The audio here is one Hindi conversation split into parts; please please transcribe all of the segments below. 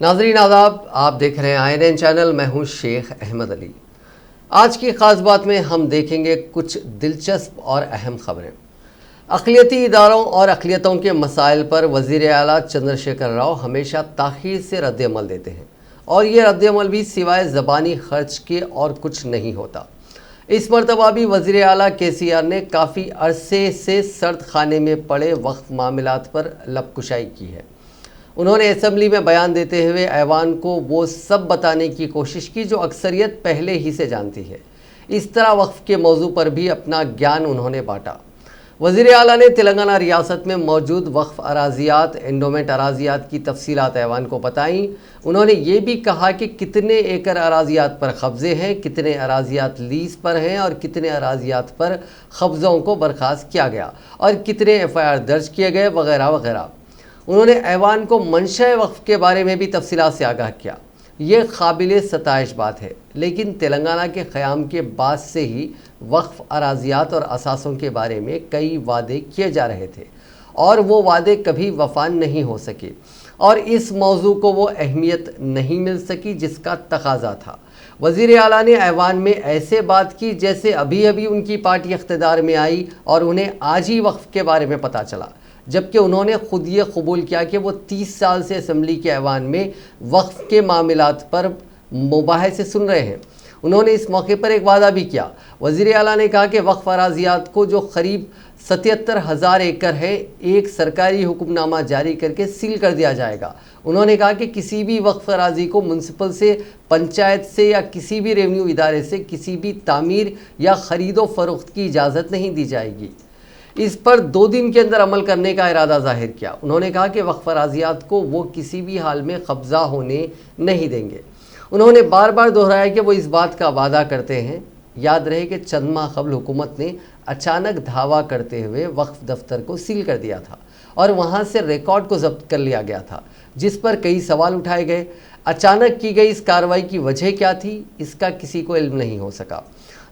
नाजरीन आदाब, आप देख रहे हैं INN चैनल। मैं हूं शेख अहमद अली। आज की ख़ास बात में हम देखेंगे कुछ दिलचस्प और अहम खबरें। अक़लियती इदारों और अक़लियतों के मसाइल पर वज़ीर आला चंद्रशेखर राव हमेशा ताख़ीर से रद्द-ए-अमल देते हैं और ये रद्द-ए-अमल भी सिवाय ज़बानी खर्च के और कुछ नहीं होता। इस मरतबा भी वज़ीर आला KCR ने काफ़ी अरसे से सर्द खाने में पड़े वक्फ़ मामलात पर लबकुशाई की है। उन्होंने असेंबली में बयान देते हुए ऐवान को वो सब बताने की कोशिश की जो अक्सरियत पहले ही से जानती है। इस तरह वक्फ़ के मौजू पर भी अपना ज्ञान उन्होंने बांटा। वज़ीर आला ने तेलंगाना रियासत में मौजूद वक्फ़ अराज़ियात, एंडोमेंट अराज़ियात की तफसीलात ऐवान को बताईं। उन्होंने ये भी कहा कि कितने एकड़ अराज़ियात पर कब्ज़े हैं, कितने अराज़ियात लीज़ पर हैं और कितने अराज़ियात पर कब्ज़ों को बर्खास्त किया गया और कितने FIR दर्ज किए गए वगैरह वगैरह। उन्होंने ऐवान को मंशा वक्फ़ के बारे में भी तफसीलात से आगाह किया। ये काबिल सताइश बात है, लेकिन तेलंगाना के क़याम के बाद से ही वक्फ़ अराज़ियात और असासों के बारे में कई वादे किए जा रहे थे और वो वादे कभी वफ़ा नहीं हो सके और इस मौजू को वो अहमियत नहीं मिल सकी जिसका तकाज़ा था। वज़ीर आला ने ऐवान में ऐसे बात की जैसे अभी अभी उनकी पार्टी इख्तिदार में आई और उन्हें आज ही वक्फ़ के बारे में पता चला, जबकि उन्होंने खुद ये कबूल किया कि वो 30 साल से असम्बली के ऐवान में वक्फ़ के मामलात पर मुबाहिसे सुन रहे हैं। उन्होंने इस मौके पर एक वादा भी किया। वज़ीर आला ने कहा कि वक्फ़ अराज़ियात को जो करीब 77,000 एकड़ है, एक सरकारी हुक्मनामा जारी करके सील कर दिया जाएगा। उन्होंने कहा कि किसी भी वक्फ़ अराज़ी को म्युनिसिपल से, पंचायत से या किसी भी रेवेन्यू इदारे से किसी भी तामीर या ख़रीदो फ़रोख्त की इजाज़त नहीं दी जाएगी। इस पर 2 दिन के अंदर अमल करने का इरादा जाहिर किया। उन्होंने कहा कि वक्फ़ अराज़ियात को वो किसी भी हाल में कब्ज़ा होने नहीं देंगे। उन्होंने बार बार दोहराया कि वो इस बात का वादा करते हैं। याद रहे कि चंद माह कबल हुकूमत ने अचानक धावा करते हुए वक्फ़ दफ्तर को सील कर दिया था और वहाँ से रिकॉर्ड को जब्त कर लिया गया था, जिस पर कई सवाल उठाए गए। अचानक की गई इस कार्रवाई की वजह क्या थी, इसका किसी को इल्म नहीं हो सका।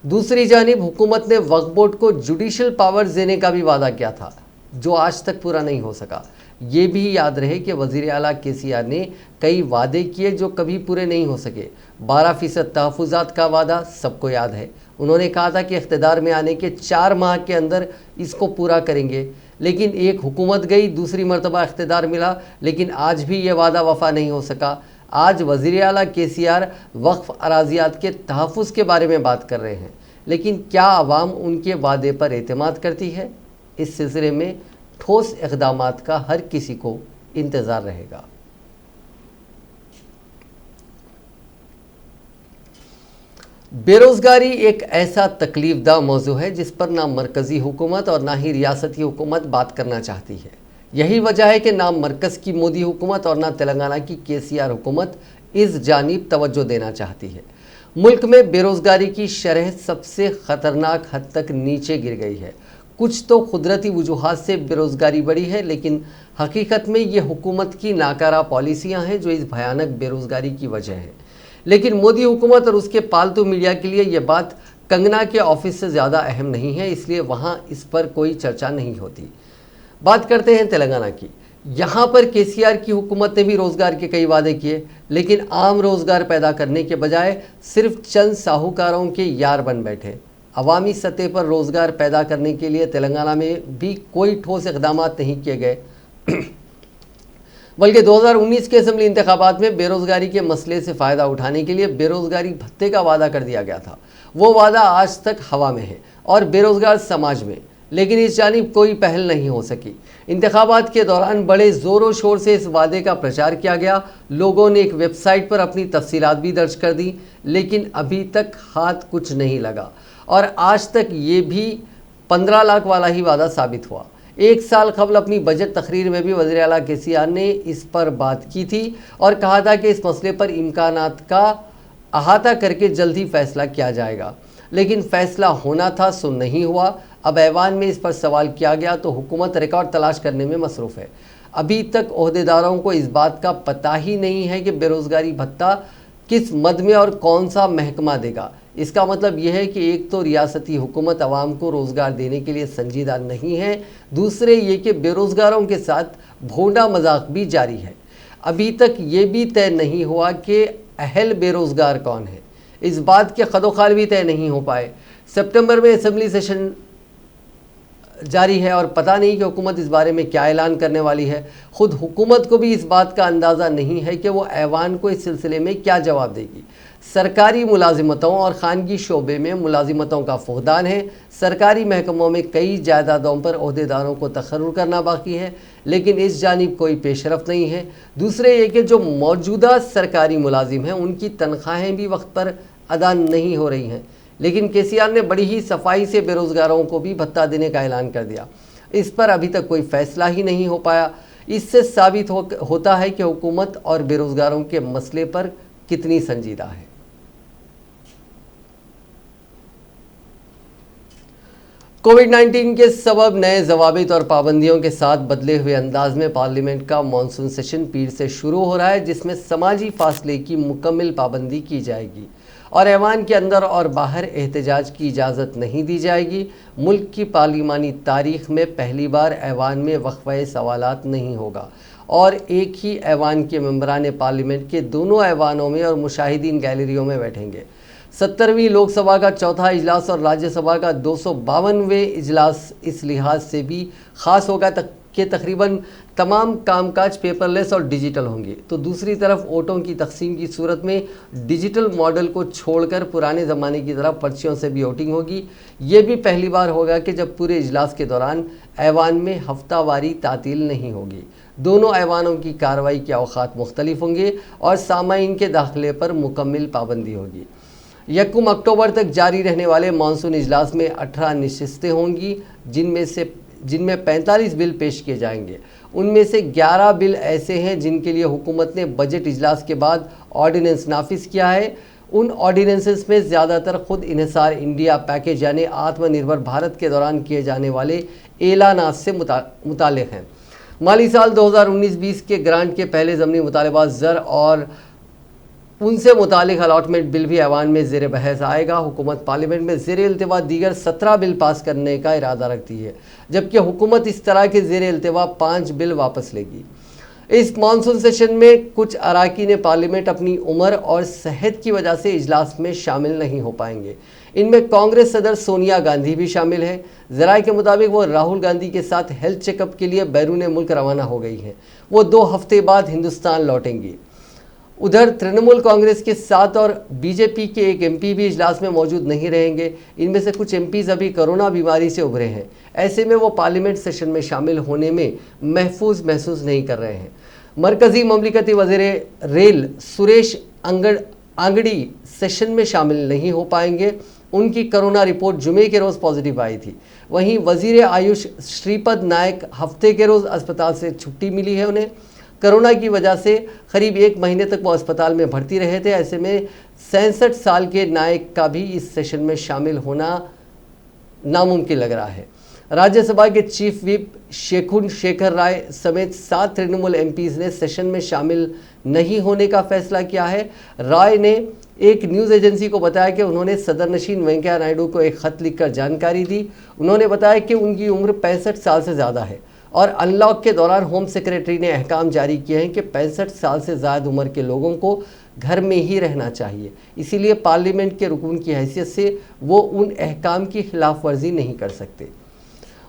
दूसरी जानिब हुकूमत ने वक्फ बोर्ड को जुडिशल पावर्स देने का भी वादा किया था, जो आज तक पूरा नहीं हो सका। ये भी याद रहे कि वज़ीर आला KCR ने कई वादे किए जो कभी पूरे नहीं हो सके। 12% तहफ़्फ़ुज़ात का वादा सबको याद है। उन्होंने कहा था कि इख्तिदार में आने के 4 माह के अंदर इसको पूरा करेंगे, लेकिन एक हुकूमत गई, दूसरी मरतबा इख्तिदार मिला, लेकिन आज भी ये वादा वफ़ा नहीं हो सका। आज वज़ीर आला KCR वक्फ़ अराज़ियात के तहफ़्फ़ुज़ के बारे में बात कर रहे हैं, लेकिन क्या आवाम उनके वादे पर एतमाद करती है? इस सिलसिले में ठोस इक़दामात का हर किसी को इंतज़ार रहेगा। बेरोज़गारी एक ऐसा तकलीफ़दा मौजू है जिस पर ना मरकज़ी हुकूमत और ना ही रियासती हुकूमत बात करना चाहती है। यही वजह है कि ना मरकज़ की मोदी हुकूमत और ना तेलंगाना की KCR हुकूमत इस जानिब तवज्जो देना चाहती है। मुल्क में बेरोज़गारी की शरह सबसे ख़तरनाक हद तक नीचे गिर गई है। कुछ तो कुदरती वजूहात से बेरोज़गारी बढ़ी है, लेकिन हकीकत में ये हुकूमत की नाकारा पॉलिसियाँ हैं जो इस भयानक बेरोज़गारी की वजह है। लेकिन मोदी हुकूमत और उसके पालतू मीडिया के लिए ये बात कंगना के ऑफिस से ज़्यादा अहम नहीं है, इसलिए वहाँ इस पर कोई चर्चा नहीं होती। बात करते हैं तेलंगाना की। यहाँ पर KCR की हुकूमत ने भी रोज़गार के कई वादे किए, लेकिन आम रोज़गार पैदा करने के बजाय सिर्फ चंद साहूकारों के यार बन बैठे। अवामी सतह पर रोज़गार पैदा करने के लिए तेलंगाना में भी कोई ठोस इक़दाम नहीं किए गए, बल्कि 2019 के असम्बली इंतखाबात में बेरोज़गारी के मसले से फ़ायदा उठाने के लिए बेरोज़गारी भत्ते का वादा कर दिया गया था। वो वादा आज तक हवा में है और बेरोज़गार समाज में, लेकिन इस जानिब कोई पहल नहीं हो सकी। इंतखाबात के दौरान बड़े ज़ोरों शोर से इस वादे का प्रचार किया गया। लोगों ने एक वेबसाइट पर अपनी तफसीलात भी दर्ज कर दी, लेकिन अभी तक हाथ कुछ नहीं लगा और आज तक ये भी 15 लाख वाला ही वादा साबित हुआ। 1 साल कबल अपनी बजट तकरीर में भी वज़ीर आला KCR ने इस पर बात की थी और कहा था कि इस मसले पर इम्कानात का अहाता करके जल्द ही फ़ैसला किया जाएगा, लेकिन फ़ैसला होना था सो नहीं हुआ। अब ऐवान में इस पर सवाल किया गया तो हुकूमत रिकॉर्ड तलाश करने में मसरूफ़ है। अभी तक ओहदेदारों को इस बात का पता ही नहीं है कि बेरोज़गारी भत्ता किस मद में और कौन सा महकमा देगा। इसका मतलब यह है कि एक तो रियासती हुकूमत आवाम को रोज़गार देने के लिए संजीदा नहीं है, दूसरे ये कि बेरोज़गारों के साथ भोंडा मजाक भी जारी है। अभी तक ये भी तय नहीं हुआ कि अहल बेरोज़गार कौन है। इस बात के खदोखाल भी तय नहीं हो पाए। सितंबर में असेंबली सेशन जारी है और पता नहीं कि हुकूमत इस बारे में क्या ऐलान करने वाली है। खुद हुकूमत को भी इस बात का अंदाज़ा नहीं है कि वो ऐवान को इस सिलसिले में क्या जवाब देगी। सरकारी मुलाजिमतों और खानगी शोबे में मुलाजिमतों का फुकदान है। सरकारी महकमों में कई जायदादों पर ओहदेदारों को तकर्रुर करना बाकी है, लेकिन इस जानिब कोई पेशरफ नहीं है। दूसरे ये कि जो मौजूदा सरकारी मुलाजिम हैं उनकी तनख्वाहें भी वक्त पर अदा नहीं हो रही हैं, लेकिन केसीआर ने बड़ी ही सफाई से बेरोज़गारों को भी भत्ता देने का ऐलान कर दिया। इस पर अभी तक कोई फैसला ही नहीं हो पाया। इससे साबित होता है कि हुकूमत और बेरोज़गारों के मसले पर कितनी संजीदा है। कोविड-19 के सबब नए ज़वाबित और पाबंदियों के साथ बदले हुए अंदाज में पार्लियामेंट का मानसून सेशन पीर से शुरू हो रहा है, जिसमें समाजी फासले की मुकम्मल पाबंदी की जाएगी और ऐवान के अंदर और बाहर एहतजाज की इजाज़त नहीं दी जाएगी। मुल्क की पार्लिमानी तारीख में पहली बार ऐवान में वक्फ़े सवालात नहीं होगा और एक ही ऐवान के मेंबरान पार्लियामेंट के दोनों ऐवानों में और मुशाहिदीन गैलरियों में बैठेंगे। 70वीं लोकसभा का चौथा इजलास और राज्यसभा का 252वें इजलास इस लिहाज से भी ख़ास होगा कि तकरीबन तमाम कामकाज पेपरलेस और डिजिटल होंगे। तो दूसरी तरफ वोटों की तकसीम की सूरत में डिजिटल मॉडल को छोड़कर पुराने ज़माने की तरह पर्चियों से भी वोटिंग होगी। ये भी पहली बार होगा कि जब पूरे इजलास के दौरान ऐवान में हफ्तावारी तातील नहीं होगी। दोनों ऐवानों की कार्रवाई के औकात मुख्तलिफ होंगे और सामाईन के दाखिले पर मुकम्मल पाबंदी होगी। 1 अक्टूबर तक जारी रहने वाले मानसून इजलास में 18 नशिस्तें होंगी, जिनमें 45 बिल पेश किए जाएंगे। उनमें से 11 बिल ऐसे हैं जिनके लिए हुकूमत ने बजट इजलास के बाद ऑर्डिनेंस नाफिज किया है। उन ऑर्डिनेंसेस में ज़्यादातर खुद इन्हिसार इंडिया पैकेज यानी आत्मनिर्भर भारत के दौरान किए जाने वाले ऐलानात से मुताल्लिक़ हैं। माली साल 2019-20 के ग्रांट के पहले ज़मीनी मुतालबात ज़र और उनसे मुतालिक अलॉटमेंट बिल भी ऐवान में ज़ेर बहस आएगा। हुकूमत पार्लियामेंट में ज़ेर इल्तिवा दीगर 17 बिल पास करने का इरादा रखती है, जबकि हुकूमत इस तरह के ज़ेर इल्तिवा 5 बिल वापस लेगी। इस मानसून सेशन में कुछ अराकीन पार्लियामेंट अपनी उम्र और सेहत की वजह से इजलास में शामिल नहीं हो पाएंगे। इनमें कांग्रेस सदर सोनिया गांधी भी शामिल है। ज़राए के मुताबिक वो राहुल गांधी के साथ हेल्थ चेकअप के लिए बैरून मुल्क रवाना हो गई हैं। वो 2 हफ्ते बाद हिंदुस्तान लौटेंगी। उधर तृणमूल कांग्रेस के 7 और बीजेपी के 1 एमपी भी इजलास में मौजूद नहीं रहेंगे। इनमें से कुछ एमपीज़ अभी कोरोना बीमारी से उभरे हैं। ऐसे में वो पार्लियामेंट सेशन में शामिल होने में महफूज महसूस नहीं कर रहे हैं। मरकज़ी ममलिकती वज़ीर रेल सुरेश अंगड़ी सेशन में शामिल नहीं हो पाएंगे। उनकी कोरोना रिपोर्ट जुमे के रोज़ पॉजिटिव आई थी। वहीं वज़ीर आयुष श्रीपद नायक हफ्ते के रोज़ अस्पताल से छुट्टी मिली है। उन्हें कोरोना की वजह से करीब 1 महीने तक वो अस्पताल में भर्ती रहे थे। ऐसे में 67 साल के नायक का भी इस सेशन में शामिल होना नामुमकिन लग रहा है। राज्यसभा के चीफ व्हिप शेखुन शेखर राय समेत 7 तृणमूल एमपीज़ ने सेशन में शामिल नहीं होने का फैसला किया है। राय ने एक न्यूज़ एजेंसी को बताया कि उन्होंने सदरनशीन वेंकैया नायडू को एक ख़त लिखकर जानकारी दी। उन्होंने बताया कि उनकी उम्र 65 साल से ज़्यादा है और अनलॉक के दौरान होम सेक्रेटरी ने अहकाम जारी किए हैं कि 65 साल से ज़्यादा उम्र के लोगों को घर में ही रहना चाहिए। इसीलिए पार्लियामेंट के रुकून की हैसियत से वो उन अहकाम की खिलाफ वर्जी नहीं कर सकते।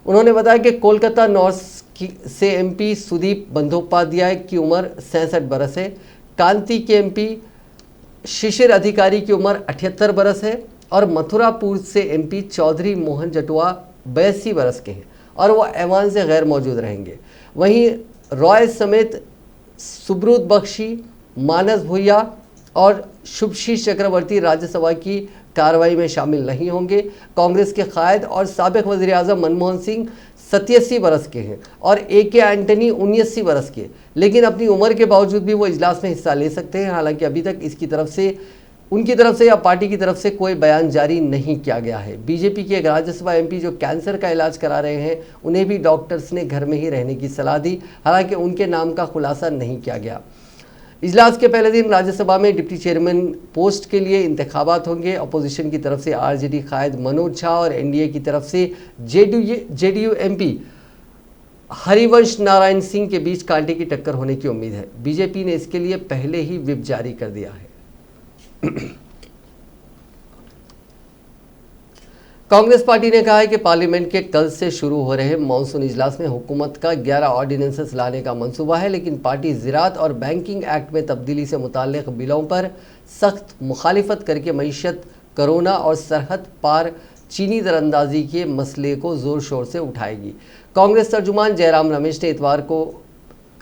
उन्होंने बताया कि कोलकाता नॉर्थ से एमपी सुदीप बंदोपाध्याय की उम्र 66 बरस है। कांति के एमपी शिशिर अधिकारी की उम्र 78 बरस है और मथुरापुर से एमपी चौधरी मोहन जटुआ 82 बरस के हैं और वो ऐवान से गैर मौजूद रहेंगे। वहीं रॉय समेत सुब्रुत बख्शी, मानस भुइया और शुभशीष चक्रवर्ती राज्यसभा की कार्रवाई में शामिल नहीं होंगे। कांग्रेस के कायद और साबिक वज़ीर आज़म मनमोहन सिंह 87 बरस के हैं और AK एंटनी 79 बरस के, लेकिन अपनी उम्र के बावजूद भी वो इजलास में हिस्सा ले सकते हैं। हालांकि अभी तक उनकी तरफ से या पार्टी की तरफ से कोई बयान जारी नहीं किया गया है। बीजेपी के एक राज्यसभा एमपी जो कैंसर का इलाज करा रहे हैं, उन्हें भी डॉक्टर्स ने घर में ही रहने की सलाह दी। हालांकि उनके नाम का खुलासा नहीं किया गया। इजलास के पहले दिन राज्यसभा में डिप्टी चेयरमैन पोस्ट के लिए इंतखाबात होंगे। अपोजिशन की तरफ से RJD कायद मनोज झा और NDA की तरफ से JDU MP हरिवंश नारायण सिंह के बीच कांटे की टक्कर होने की उम्मीद है। बीजेपी ने इसके लिए पहले ही व्हिप जारी कर दिया है। कांग्रेस पार्टी ने कहा है कि पार्लियामेंट के कल से शुरू हो रहे मानसून इजलास में हुकूमत का 11 ऑर्डिनेंसेस लाने का मंसूबा है, लेकिन पार्टी ज़राअत और बैंकिंग एक्ट में तब्दीली से मुताल्लिक़ बिलों पर सख्त मुखालिफत करके मईशत, कोरोना और सरहद पार चीनी दरअंदाजी के मसले को ज़ोर शोर से उठाएगी। कांग्रेस तर्जुमान जयराम रमेश ने इतवार को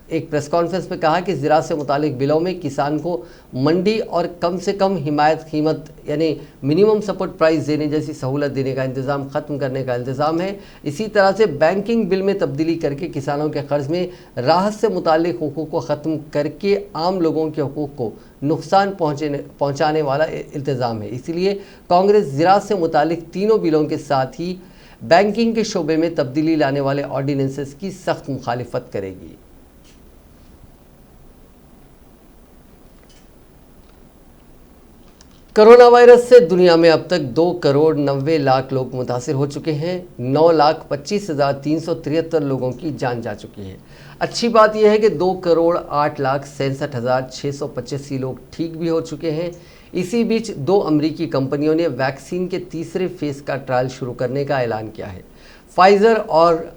एक प्रेस कॉन्फ्रेंस में कहा कि ज़राअत से मुतालिक बिलों में किसान को मंडी और कम से कम हिमायत कीमत यानी मिनिमम सपोर्ट प्राइस देने जैसी सहूलत देने का इंतज़ाम ख़त्म करने का इल्ज़ाम है। इसी तरह से बैंकिंग बिल में तब्दीली करके किसानों के कर्ज में राहत से मुतालिक हुकूक़ को ख़त्म करके आम लोगों के हुकूक़ को नुकसान पहुँचाने वाला इल्ज़ाम है। इसीलिए कांग्रेस ज़राअत से मुतालिक तीनों बिलों के साथ ही बैंकिंग के शोबे में तब्दीली लाने वाले ऑर्डिनेंसेस की सख्त मुखालिफत करेगी। कोरोना वायरस से दुनिया में अब तक 2,90,00,000 लोग मुतासिर हो चुके हैं। 9,25,373 लोगों की जान जा चुकी है। अच्छी बात यह है कि 2,08,67,685 लोग ठीक भी हो चुके हैं। इसी बीच 2 अमरीकी कंपनियों ने वैक्सीन के तीसरे फेज़ का ट्रायल शुरू करने का ऐलान किया है। फाइज़र और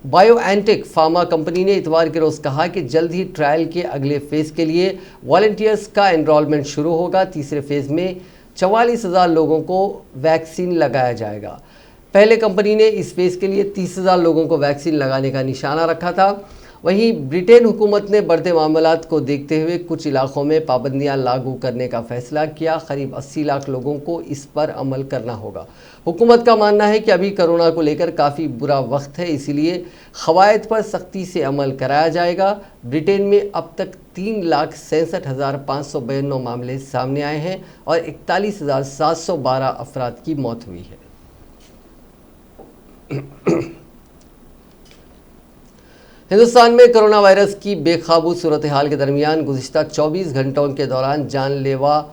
बायोएनटेक फार्मा कंपनी ने इतवार के रोज़ कहा कि जल्द ही ट्रायल के अगले फेज़ के लिए वॉलंटियर्स का एनरोलमेंट शुरू होगा। तीसरे फेज़ में 44,000 लोगों को वैक्सीन लगाया जाएगा। पहले कंपनी ने इस फेज़ के लिए 30,000 लोगों को वैक्सीन लगाने का निशाना रखा था। वहीं ब्रिटेन हुकूमत ने बढ़ते मामलात को देखते हुए कुछ इलाकों में पाबंदियां लागू करने का फैसला किया। करीब 80 लाख लोगों को इस पर अमल करना होगा। हुकूमत का मानना है कि अभी कोरोना को लेकर काफ़ी बुरा वक्त है, इसीलिए क़वायद पर सख्ती से अमल कराया जाएगा। ब्रिटेन में अब तक 3,67,592 मामले सामने आए हैं और 41,712 अफराद की मौत हुई है। हिंदुस्तान में कोरोना वायरस की बेकाबू सूरत हाल के दरमियान गुज़िश्ता 24 घंटों के दौरान जानलेवा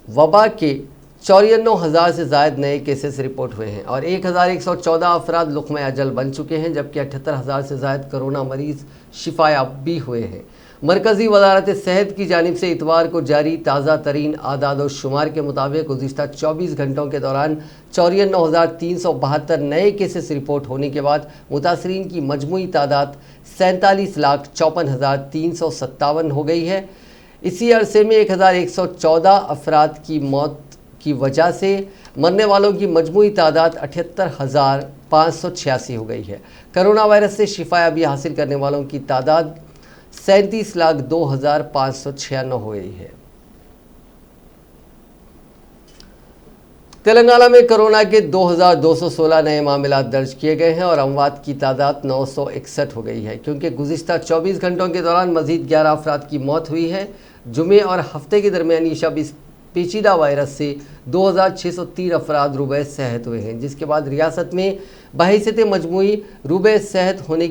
वबा के 94,000 से ज़ायद नए केसेस रिपोर्ट हुए हैं और 1,114 अफराद लुक़्मे अजल बन चुके हैं, जबकि 78,000 से ज़ायद कोरोना मरीज़ शिफायाब भी हुए हैं। मरकज़ी वज़ारत सेहत की जानिब से इतवार को जारी ताज़ा तरीन आदाद और शुमार के मुताबिक गुज़िश्ता 24 घंटों के दौरान 94,372 नए केसेस रिपोर्ट होने के बाद मुतासरीन की मजमूई तादाद 47,54,357 हो गई है। इसी अरसे में 1,114 अफराद की मौत की वजह से मरने वालों की मजमूई तादाद 78,586 हो गई है। कोरोना वायरस से शिफायाबी हासिल करने वालों की तादाद 37,02,596 हो गई है। तेलंगाना में कोरोना के 2,216 नए मामला दर्ज किए गए हैं और अमवात की तादाद 961 हो गई है, क्योंकि गुज़िश्ता 24 घंटों के दौरान मज़ीद 11 अफराद की मौत हुई है। जुमे और हफ्ते के दरमियानी शब इस पेचीदा वायरस से 2,603 अफराद रूबे सेहत हुए हैं, जिसके बाद रियासत में बहैसियत मजमूई रूबे सेहत होने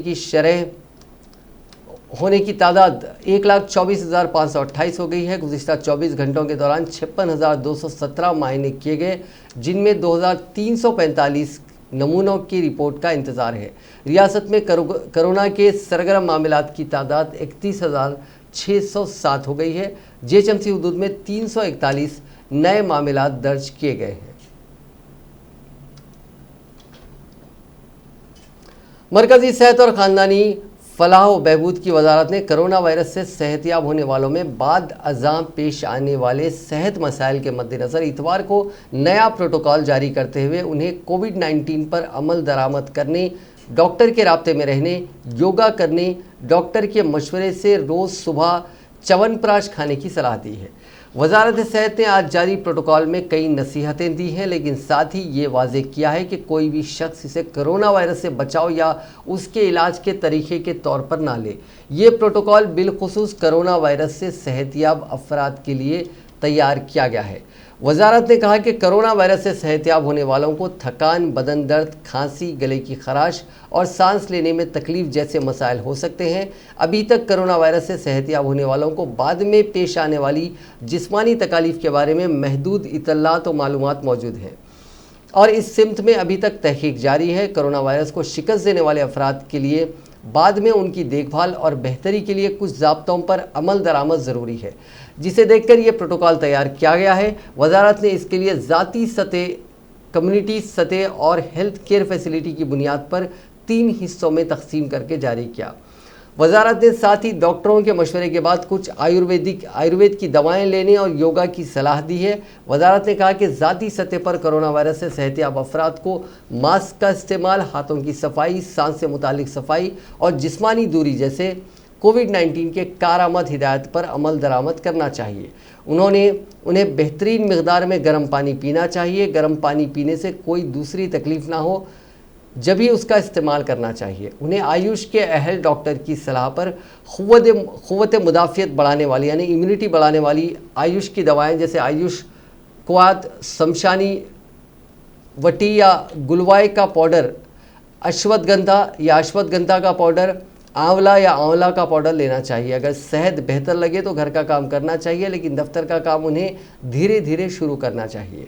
की तादाद 1,24,528 हो गई है। गुज़िश्ता 24 घंटों के दौरान 56,217 मायने किए गए, जिनमें 2,345 नमूनों की रिपोर्ट का इंतज़ार है। रियासत में कोरोना के सरगर्म मामलात की तादाद 31,607 हो गई है। जीएचएमसी हुदूद में 341 नए मामलात दर्ज किए गए हैं। मरकज़ी सेहत और ख़ानदानी फलाह व बहबूद की वजारत ने कोरोना वायरस से सेहतियाब होने वालों में बाद अज़ां पेश आने वाले सेहत मसाइल के मद्देनज़र इतवार को नया प्रोटोकॉल जारी करते हुए उन्हें कोविड-19 पर अमल दरामद करने, डॉक्टर के राब्ते में रहने, योगा करने, डॉक्टर के मशवरे से रोज़ सुबह च्यवनप्राश खाने की सलाह दी है। वजारत सेहत ने आज जारी प्रोटोकॉल में कई नसीहतें दी हैं, लेकिन साथ ही ये वाज़ेह किया है कि कोई भी शख्स इसे कोरोना वायरस से बचाव या उसके इलाज के तरीक़े के तौर पर ना ले। ये प्रोटोकॉल बिलखुसूस कोरोना वायरस से सेहतियाब अफराद के लिए तैयार किया गया है। वजारत ने कहा कि कोरोना वायरस से सेहतियाब होने वालों को थकान, बदन दर्द, खांसी, गले की खराश और सांस लेने में तकलीफ जैसे मसाइल हो सकते हैं। अभी तक कोरोना वायरस से सेहतियाब होने वालों को बाद में पेश आने वाली जिस्मानी तकालीफ के बारे में महदूद इत्तलात और मालूमात मौजूद हैं। और इस सिमत में अभी तक तहकीक जारी है। कोरोना वायरस को शिकस्त देने वाले अफराद के लिए बाद में उनकी देखभाल और बेहतरी के लिए कुछ ज़ाब्तों पर अमल दरामद ज़रूरी है, जिसे देखकर ये प्रोटोकॉल तैयार किया गया है। वजारत ने इसके लिए ज़ाती सतह, कम्युनिटी सतह और हेल्थ केयर फैसिलिटी की बुनियाद पर 3 हिस्सों में तकसीम करके जारी किया। वजारत ने साथ ही डॉक्टरों के मशवरे के बाद कुछ आयुर्वेद की दवाएं लेने और योगा की सलाह दी है। वजारत ने कहा कि ज़ाती सतह पर कोरोना वायरस से सेहतियाब अफराद को मास्क का इस्तेमाल, हाथों की सफाई, सांस से मुतालिक सफाई और जिस्मानी दूरी जैसे कोविड-19 के कारआमद हिदायत पर अमल दरामद करना चाहिए। उन्हें बेहतरीन मिकदार में गर्म पानी पीना चाहिए। गर्म पानी पीने से कोई दूसरी तकलीफ ना हो जब ही उसका इस्तेमाल करना चाहिए। उन्हें आयुष के अहल डॉक्टर की सलाह पर क़ुव्वत मुदाफ़ियत बढ़ाने वाली यानी इम्यूनिटी बढ़ाने वाली आयुष की दवाएं जैसे आयुष क्वाद, शमशानी वटी या गुलवाई का पाउडर, अश्वगंधा का पाउडर, आंवला या आंवला का पाउडर लेना चाहिए। अगर सेहत बेहतर लगे तो घर का काम करना चाहिए, लेकिन दफ्तर का काम उन्हें धीरे धीरे शुरू करना चाहिए।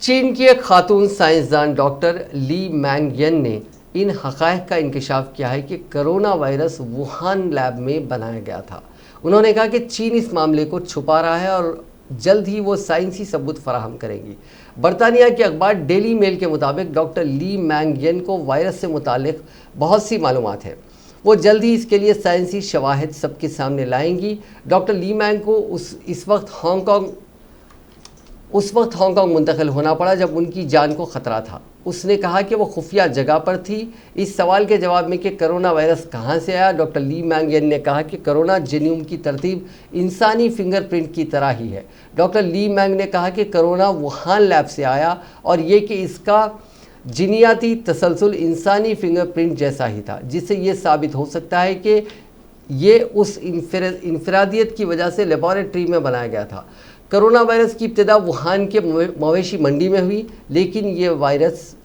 चीन की एक खातून साइंसदान डॉक्टर ली मैंगयन ने इन हक़ाइक़ का इंकशाफ किया है कि कोरोना वायरस वुहान लैब में बनाया गया था। उन्होंने कहा कि चीन इस मामले को छुपा रहा है और जल्द ही वो साइंसी सबूत फराहम करेंगी। बरतानिया के अखबार डेली मेल के मुताबिक डॉक्टर ली मैंगयन को वायरस से मुतालिक बहुत सी मालूमात है। वो जल्द ही इसके लिए साइंसी शवाहिद सबके सामने लाएंगी। डॉक्टर ली मैंग को उस वक्त हांगकांग मुंतकिल होना पड़ा जब उनकी जान को ख़तरा था। उसने कहा कि वो खुफिया जगह पर थी। इस सवाल के जवाब में कि कोरोना वायरस कहाँ से आया, डॉक्टर ली मैंगयन ने कहा कि कोरोना जीनोम की तरतीब इंसानी फिंगरप्रिंट की तरह ही है। डॉक्टर ली मैंग ने कहा कि कोरोना वुहान लैब से आया और ये कि इसका जीनियाती तसलसल इंसानी फिंगरप्रिंट जैसा ही था, जिससे ये साबित हो सकता है कि ये उस इंफरादियत की वजह से लेबॉरेटरी में बनाया गया था। कोरोना वायरस की इब्तिदा वुहान के मवेशी मंडी में हुई, लेकिन ये वायरस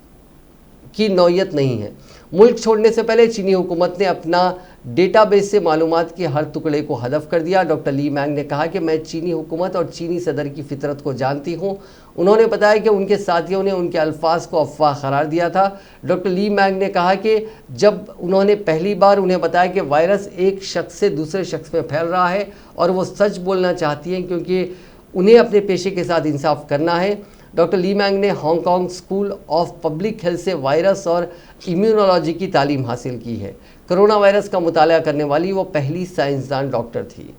की नौयत नहीं है। मुल्क छोड़ने से पहले चीनी हुकूमत ने अपना डेटाबेस से मालूमात के हर टुकड़े को हदफ कर दिया। डॉक्टर ली मैंग ने कहा कि मैं चीनी हुकूमत और चीनी सदर की फितरत को जानती हूँ। उन्होंने बताया कि उनके साथियों ने उनके अल्फाज को अफवाह करार दिया था। डॉक्टर ली मैंग ने कहा कि जब उन्होंने पहली बार उन्हें बताया कि वायरस एक शख्स से दूसरे शख्स में फैल रहा है और वो सच बोलना चाहती हैं क्योंकि उन्हें अपने पेशे के साथ इंसाफ करना है। डॉक्टर ली मैंग ने Hong Kong school of public health से वायरस और इम्यूनोलॉजी की तालीम हासिल की है। कोरोना वायरस का मुताला करने वाली वो पहली साइंसदान डॉक्टर थी।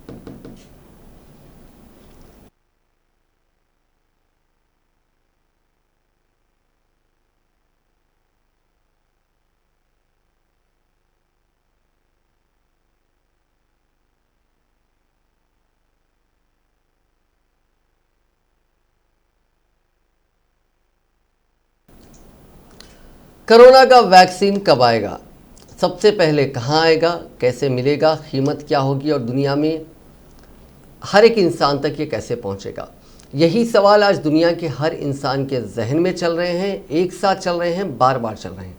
कोरोना का वैक्सीन कब आएगा? सबसे पहले कहाँ आएगा, कैसे मिलेगा, कीमत क्या होगी और दुनिया में हर एक इंसान तक ये कैसे पहुँचेगा? यही सवाल आज दुनिया के हर इंसान के जहन में चल रहे हैं, एक साथ चल रहे हैं, बार बार चल रहे हैं।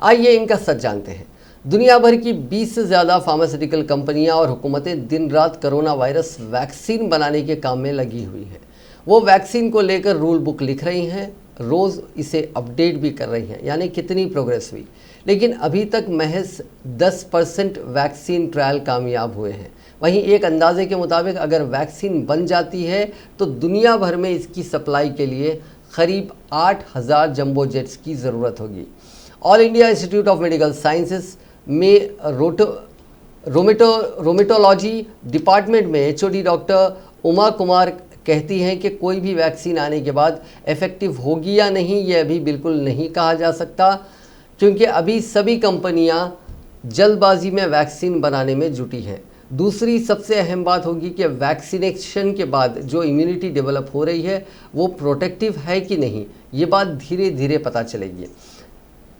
आइए इनका सच जानते हैं। दुनिया भर की 20 से ज़्यादा फार्मास्यूटिकल कंपनियां और हुकूमतें दिन रात कोरोना वायरस वैक्सीन बनाने के काम में लगी हुई हैं। वो वैक्सीन को लेकर रूल बुक लिख रही हैं, रोज़ इसे अपडेट भी कर रही हैं, यानी कितनी प्रोग्रेस हुई। लेकिन अभी तक महज 10% वैक्सीन ट्रायल कामयाब हुए हैं। वहीं एक अंदाजे के मुताबिक अगर वैक्सीन बन जाती है तो दुनिया भर में इसकी सप्लाई के लिए करीब 8000 जंबो जेट्स की ज़रूरत होगी। All India institute of medical sciences में रोमेटोलॉजी डिपार्टमेंट में एचओडी डॉक्टर उमा कुमार कहती हैं कि कोई भी वैक्सीन आने के बाद इफ़ेक्टिव होगी या नहीं ये अभी बिल्कुल नहीं कहा जा सकता, क्योंकि अभी सभी कंपनियां जल्दबाजी में वैक्सीन बनाने में जुटी हैं। दूसरी सबसे अहम बात होगी कि वैक्सीनेशन के बाद जो इम्यूनिटी डेवलप हो रही है वो प्रोटेक्टिव है कि नहीं, ये बात धीरे धीरे पता चलेगी।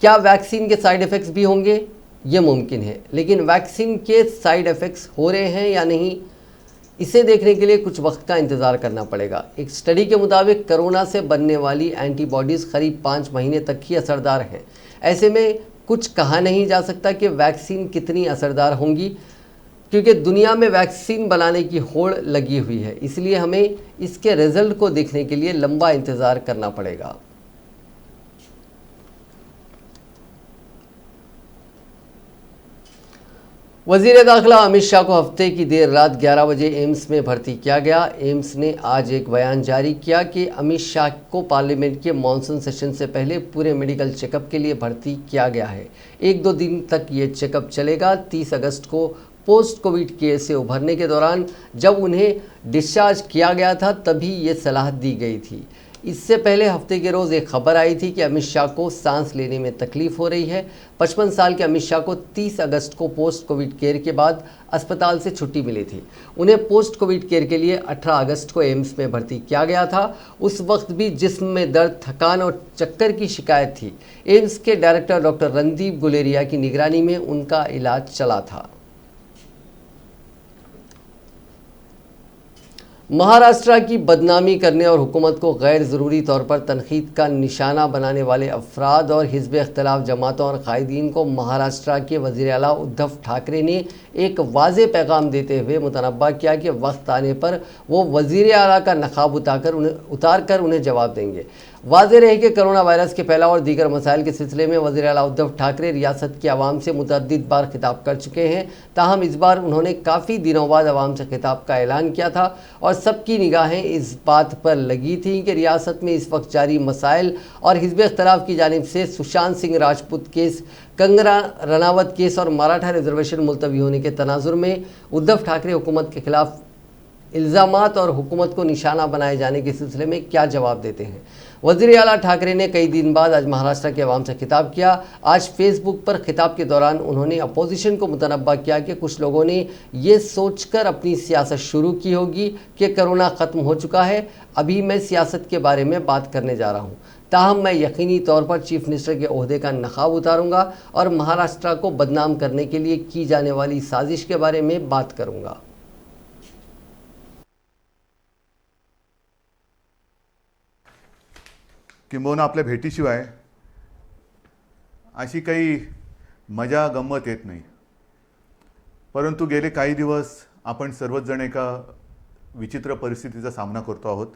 क्या वैक्सीन के साइड इफ़ेक्ट्स भी होंगे? ये मुमकिन है, लेकिन वैक्सीन के साइड इफ़ेक्ट्स हो रहे हैं या नहीं, इसे देखने के लिए कुछ वक्त का इंतज़ार करना पड़ेगा। एक स्टडी के मुताबिक कोरोना से बनने वाली एंटीबॉडीज़ करीब 5 महीने तक ही असरदार हैं। ऐसे में कुछ कहा नहीं जा सकता कि वैक्सीन कितनी असरदार होंगी, क्योंकि दुनिया में वैक्सीन बनाने की होड़ लगी हुई है, इसलिए हमें इसके रिजल्ट को देखने के लिए लंबा इंतज़ार करना पड़ेगा। वज़ीर दाखिला अमित शाह को हफ्ते की देर रात 11 बजे एम्स में भर्ती किया गया। एम्स ने आज एक बयान जारी किया कि अमित शाह को पार्लियामेंट के मानसून सेशन से पहले पूरे मेडिकल चेकअप के लिए भर्ती किया गया है। 1-2 दिन तक ये चेकअप चलेगा। 30 अगस्त को पोस्ट कोविड केयर से उभरने के दौरान जब उन्हें डिस्चार्ज किया गया था तभी ये सलाह दी गई थी। इससे पहले हफ्ते के रोज़ एक खबर आई थी कि अमित शाह को सांस लेने में तकलीफ हो रही है। 55 साल के अमित शाह को 30 अगस्त को पोस्ट कोविड केयर के बाद अस्पताल से छुट्टी मिली थी। उन्हें पोस्ट कोविड केयर के लिए 18 अगस्त को एम्स में भर्ती किया गया था। उस वक्त भी जिस्म में दर्द, थकान और चक्कर की शिकायत थी। एम्स के डायरेक्टर डॉक्टर रणदीप गुलेरिया की निगरानी में उनका इलाज चला था। महाराष्ट्र की बदनामी करने और हुकूमत को गैर ज़रूरी तौर पर तनकीद का निशाना बनाने वाले अफराद और हिज़्ब इख्तिलाफ जमातों और कायदीन को महाराष्ट्र के वज़ीर आला उद्धव ठाकरे ने एक वाज़े पैगाम देते हुए मुतनब्बा किया कि वक्त आने पर वो वज़ीर आला का नकाब उतार कर उन्हें जवाब देंगे। वाज़े रहे कि कोरोना वायरस के फैलाव और दीगर मसाइल के सिलसिले में वज़ीर आला उद्धव ठाकरे रियासत की आवाम से मुतअद्दिद बार खिताब कर चुके हैं। ताहम इस बार उन्होंने काफ़ी दिनों बाद आवाम से खिताब का ऐलान किया था और सबकी निगाहें इस बात पर लगी थी कि रियासत में इस वक्त जारी मसाइल और हिज़्ब इख्तिलाफ की जानिब से सुशांत सिंह राजपूत केस, कंगना रनावत केस और मराठा रिजर्वेशन मुलतवी होने के तनाजुर में उद्धव ठाकरे हुकूमत के खिलाफ इल्ज़ामात और हुकूमत को निशाना बनाए जाने के सिलसिले में क्या जवाब देते हैं। वज़ीर आला ठाकरे ने कई दिन बाद आज महाराष्ट्र के अवाम से खिताब किया। आज फेसबुक पर खिताब के दौरान उन्होंने अपोजिशन को मुतनब्बा किया कि कुछ लोगों ने ये सोचकर अपनी सियासत शुरू की होगी कि कोरोना ख़त्म हो चुका है, अभी मैं सियासत के बारे में बात करने जा रहा हूँ। ताहम मैं यकीनी तौर पर चीफ मिनिस्टर के ओहदे का नकाब उतारूँगा और महाराष्ट्र को बदनाम करने के लिए की जाने वाली साजिश के बारे में बात करूँगा। किंबहुना आपल्या भेटीशिवाय अशी काही मजा गंमत येत नाही, परंतु गेले काही दिवस आपण सर्वच जण एका विचित्र परिस्थितीचा सामना करतो आहोत।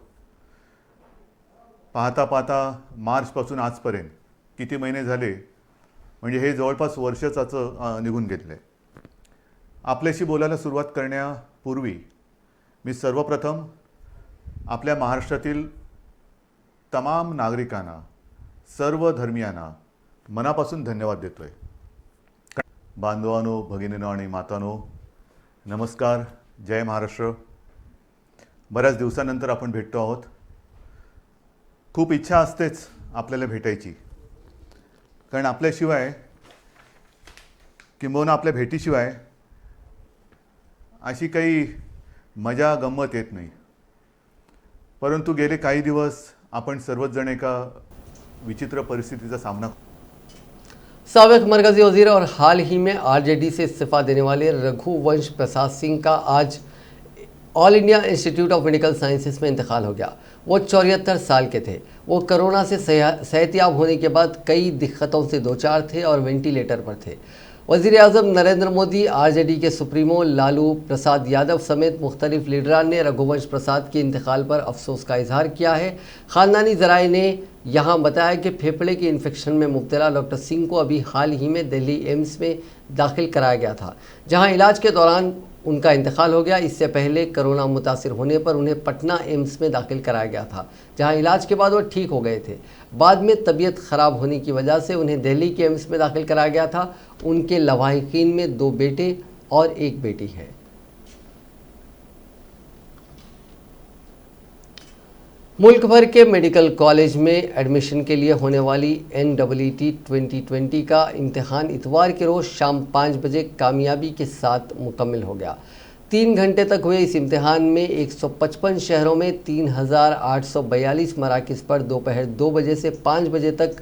पाहता पाहता मार्चपासून आजपर्यंत किती महिने झाले म्हणजे हे जवळपास वर्षाचं निघून गेले। आपल्याशी बोलायला सुरुवात करण्यापूर्वी मी सर्वप्रथम आपल्या महाराष्ट्रातील तमाम नागरिकांना, सर्व धर्मियांना मनापासून धन्यवाद देतोय। बांधवांनो, भगिनींनो आणि मातांनो, नमस्कार, जय महाराष्ट्र। बऱ्याच दिवसानंतर आपण भेटतो आहोत। खूप इच्छा असतेच आपल्याला भेटायची, कारण आपल्याशिवाय किंबहुना आपल्या भेटीशिवाय अशी काही मजा गंमत येत नाही, परंतु गेले काही दिवस आपण सर्वच जण एका विचित्र परिस्थितीचा सामना। साबिक मरकजी वजीर और हाल ही में आरजेडी से इस्तीफा देने वाले रघुवंश प्रसाद सिंह का आज all India institute of medical sciences में इंतकाल हो गया। वो 74 साल के थे। वो कोरोना से सेहतयाब होने के बाद कई दिक्कतों से दोचार थे और वेंटिलेटर पर थे। वज़ीर आज़म नरेंद्र मोदी, आरजेडी के सुप्रीमो लालू प्रसाद यादव समेत मुख्तलिफ लीडरान ने रघुवंश प्रसाद के इंतकाल पर अफसोस का इजहार किया है। ख़ानदानी ज़राए ने यहाँ बताया कि फेफड़े के इन्फेक्शन में मुब्तला डॉक्टर सिंह को अभी हाल ही में दिल्ली एम्स में दाखिल कराया गया था, जहाँ इलाज के दौरान उनका इंतकाल हो गया। इससे पहले कोरोना मुतासिर होने पर उन्हें पटना एम्स में दाखिल कराया गया था, जहां इलाज के बाद वो ठीक हो गए थे। बाद में तबीयत ख़राब होने की वजह से उन्हें दिल्ली के एम्स में दाखिल कराया गया था। उनके लवाहिकीन में 2 बेटे और 1 बेटी है। मुल्क भर के मेडिकल कॉलेज में एडमिशन के लिए होने वाली NEET 2020 का इम्तिहान इतवार के रोज़ शाम 5 बजे कामयाबी के साथ मुकम्मल हो गया। 3 घंटे तक हुए इस इम्तिहान में 155 शहरों में 3842 मराकिज़ पर दोपहर 2 बजे से 5 बजे तक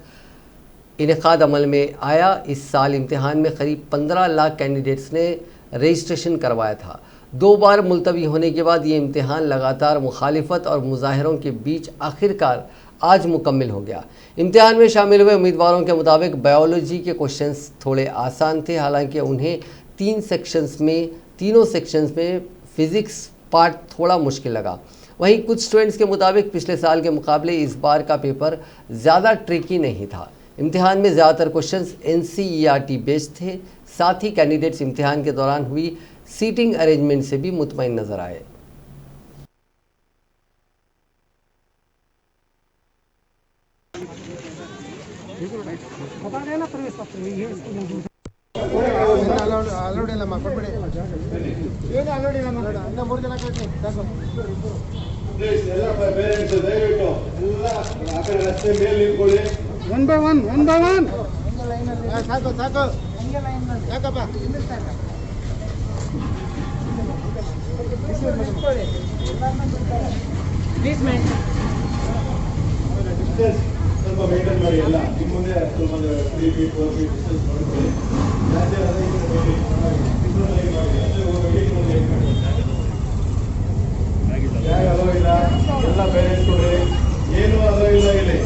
इनेकाद अमल में आया। इस साल इम्तिहान में करीब 15 लाख कैंडिडेट्स ने रजिस्ट्रेशन करवाया था। 2 बार मुलतवी होने के बाद ये इम्तिहान लगातार मुखालिफत और मुजाहरों के बीच आखिरकार आज मुकम्मल हो गया। इम्तिहान में शामिल हुए उम्मीदवारों के मुताबिक बायोलॉजी के क्वेश्चंस थोड़े आसान थे, हालांकि उन्हें 3 सेक्शंस में तीनों सेक्शंस में फिजिक्स पार्ट थोड़ा मुश्किल लगा। वहीं कुछ स्टूडेंट्स के मुताबिक पिछले साल के मुकाबले इस बार का पेपर ज़्यादा ट्रिकी नहीं था। इम्तिहान में ज़्यादातर क्वेश्चंस NCERT बेस्ड थे। साथ ही कैंडिडेट्स इम्तिहान के दौरान हुई सीटिंग अरेंजमेंट से भी मुतमईन नजर आए। ಅಲೋಡ್ ಇಲ್ಲಮ್ಮ ಕೊಟ್ಬಿಡಿ ಏನು ಅಲೋಡ್ ಇಲ್ಲಮ್ಮ ಇನ್ನ 3 ಜನ ಕಳಿಸಿ ಸಾಕು ಎಲ್ಲ ಪೇರೆಂಟ್ಸ್ ದಯವಿಟ್ಟು ಎಲ್ಲ ಆ ಕಡೆ ರಸ್ತೆ ಮೇಲೆ ನಿಂತ್ಕೊಳ್ಳಿ ಒನ್ ಬೈ ಒನ್ ಸಾಕು ಸಾಕು ಯಾಕಪ್ಪ ಪ್ಲೀಸ್ ಮೇನ್ ಸ್ವಲ್ಪ ಮೇಂಟೈನ್ ಮಾಡಿ ಎಲ್ಲ ನಿಮ್ಮ ಮುಂದೆ ಸ್ವಲ್ಪ 3 ಫೀಟ್ 4 ಫೀಟ್ ಡಿಸ್ಟೆನ್ಸ್ ನೋಡ್ಕೊಳ್ಳಿ ಎಲ್ಲ ಪೇರೆಂಟ್ಸ್ ಕೊಡ್ರಿ ಏನು ಅಲೋ ಇಲ್ಲ ಇಲ್ಲಿ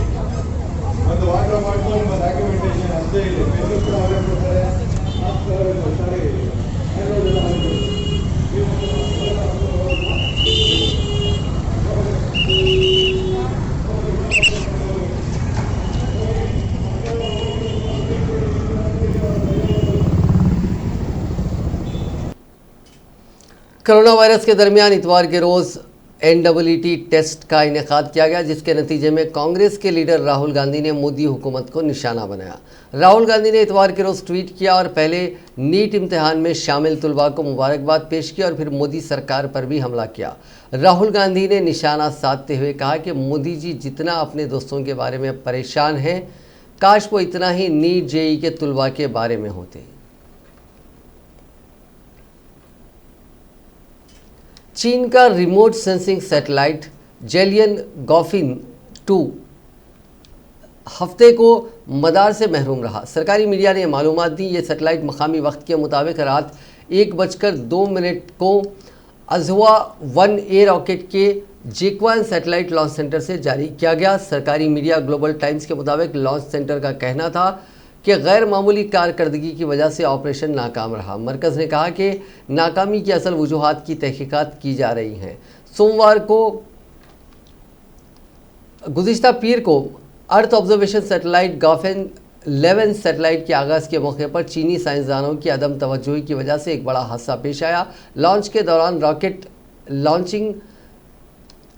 ಒಂದು ವಾಟರ್ ಮಾಡ್ಕೊಂಡು ಒಂದು ಡಾಕ್ಯುಮೆಂಟೇಶನ್ ಅಷ್ಟೇ ಇಲ್ಲಿ ಪೆನ್ನು ಕೂಡ ಅವರೇ ಕೊಡ್ತಾರೆ कोरोना वायरस के दरमियान इतवार के रोज़ NEET टेस्ट का इनेकाद किया गया, जिसके नतीजे में कांग्रेस के लीडर राहुल गांधी ने मोदी हुकूमत को निशाना बनाया। राहुल गांधी ने इतवार के रोज़ ट्वीट किया और पहले नीट इम्तिहान में शामिल तुलबा को मुबारकबाद पेश की और फिर मोदी सरकार पर भी हमला किया। राहुल गांधी ने निशाना साधते हुए कहा कि मोदी जी जितना अपने दोस्तों के बारे में परेशान हैं, काश वो इतना ही नीट JEE के तुलबा के बारे में होते। चीन का रिमोट सेंसिंग सैटेलाइट ज़ेलियनगॉफिन 2 हफ्ते को मदार से महरूम रहा। सरकारी मीडिया ने मालूमात दी। ये सैटेलाइट मकामी वक्त के मुताबिक रात 1:02 को अज़वा 1A रॉकेट के जेक्वान सैटेलाइट लॉन्च सेंटर से जारी किया गया। सरकारी मीडिया ग्लोबल टाइम्स के मुताबिक लॉन्च सेंटर का कहना था कि गैर मामूली कारकर्दगी की वजह से ऑपरेशन नाकाम रहा। मरकज़ ने कहा कि नाकामी की असल वजूहात की तहकीकात की जा रही हैं। सोमवार को गुज़िश्ता पीर को अर्थ ऑब्जर्वेशन सैटेलाइट गॉफिन 11 सैटेलाइट के आगाज़ के मौके पर चीनी साइंसदानों की अदम तवज्जोही की वजह से एक बड़ा हादसा पेश आया। लॉन्च के दौरान रॉकेट लॉन्चिंग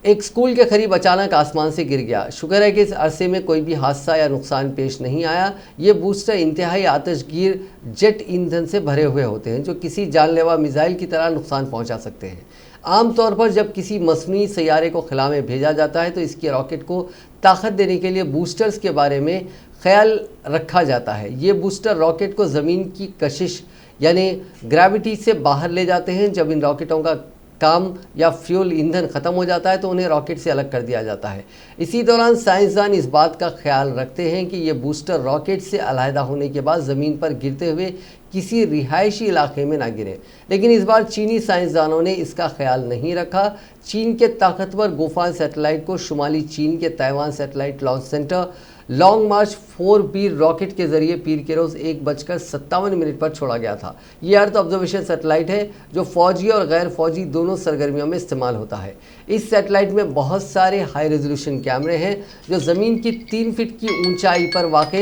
एक स्कूल के करीब अचानक आसमान से गिर गया। शुक्र है कि इस अरसे में कोई भी हादसा या नुकसान पेश नहीं आया। ये बूस्टर इंतहाई आतिशगीर जेट ईंधन से भरे हुए होते हैं जो किसी जानलेवा मिसाइल की तरह नुकसान पहुंचा सकते हैं। आमतौर पर जब किसी मसनूई सैयारे को खला में भेजा जाता है तो इसके रॉकेट को ताकत देने के लिए बूस्टर्स के बारे में ख्याल रखा जाता है। ये बूस्टर रॉकेट को ज़मीन की कशिश यानी ग्रेविटी से बाहर ले जाते हैं। जब इन रॉकेटों का काम या फ्यूल ईंधन ख़त्म हो जाता है तो उन्हें रॉकेट से अलग कर दिया जाता है। इसी दौरान साइंसदान इस बात का ख्याल रखते हैं कि ये बूस्टर रॉकेट से अलहदा होने के बाद ज़मीन पर गिरते हुए किसी रिहायशी इलाके में ना गिरे, लेकिन इस बार चीनी साइंसदानों ने इसका ख्याल नहीं रखा। चीन के ताकतवर गोफान सैटेलाइट को शुमाली चीन के Taiwan satellite launch centre long march 4B rocket के जरिए पीर के रोज़ 1:57 पर छोड़ा गया था। ये अर्थ ऑब्जर्वेशन सैटेलाइट है जो फौजी और गैर फौजी दोनों सरगर्मियों में इस्तेमाल होता है। इस सैटेलाइट में बहुत सारे हाई रेजोल्यूशन कैमरे हैं जो ज़मीन की 3 फीट की ऊंचाई पर वाक़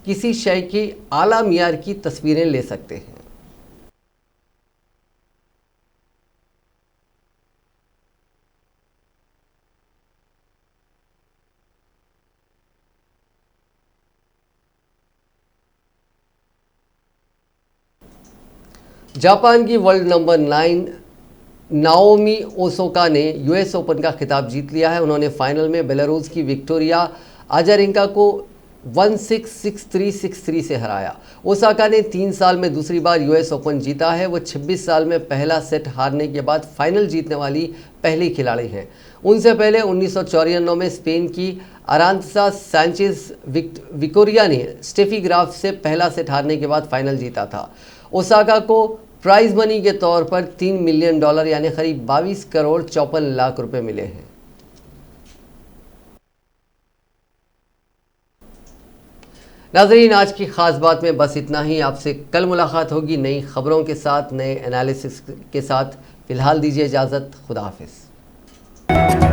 किसी शय की आला मियार की तस्वीरें ले सकते हैं। जापान की वर्ल्ड नंबर 9 नाओमी ओसाका ने US ओपन का खिताब जीत लिया है। उन्होंने फाइनल में बेलारूस की विक्टोरिया अजारेंका को 1-6, 6-3, 6-3 से हराया। ओसाका ने 3 साल में दूसरी बार US ओपन जीता है। वो 26 साल में पहला सेट हारने के बाद फाइनल जीतने वाली पहली खिलाड़ी हैं। उनसे पहले 1994 में स्पेन की अरांत्सा सांचेज विक्टोरिया ने स्टेफी ग्राफ से पहला सेट हारने के बाद फाइनल जीता था। ओसाका को प्राइज मनी के तौर पर $3 मिलियन यानी करीब 22 करोड़ 54 लाख रुपए मिले हैं। नाज़रीन, आज की ख़ास बात में बस इतना ही। आपसे कल मुलाकात होगी नई खबरों के साथ, नए एनालिसिस के साथ। फ़िलहाल दीजिए इजाज़त। खुदा हाफिज़।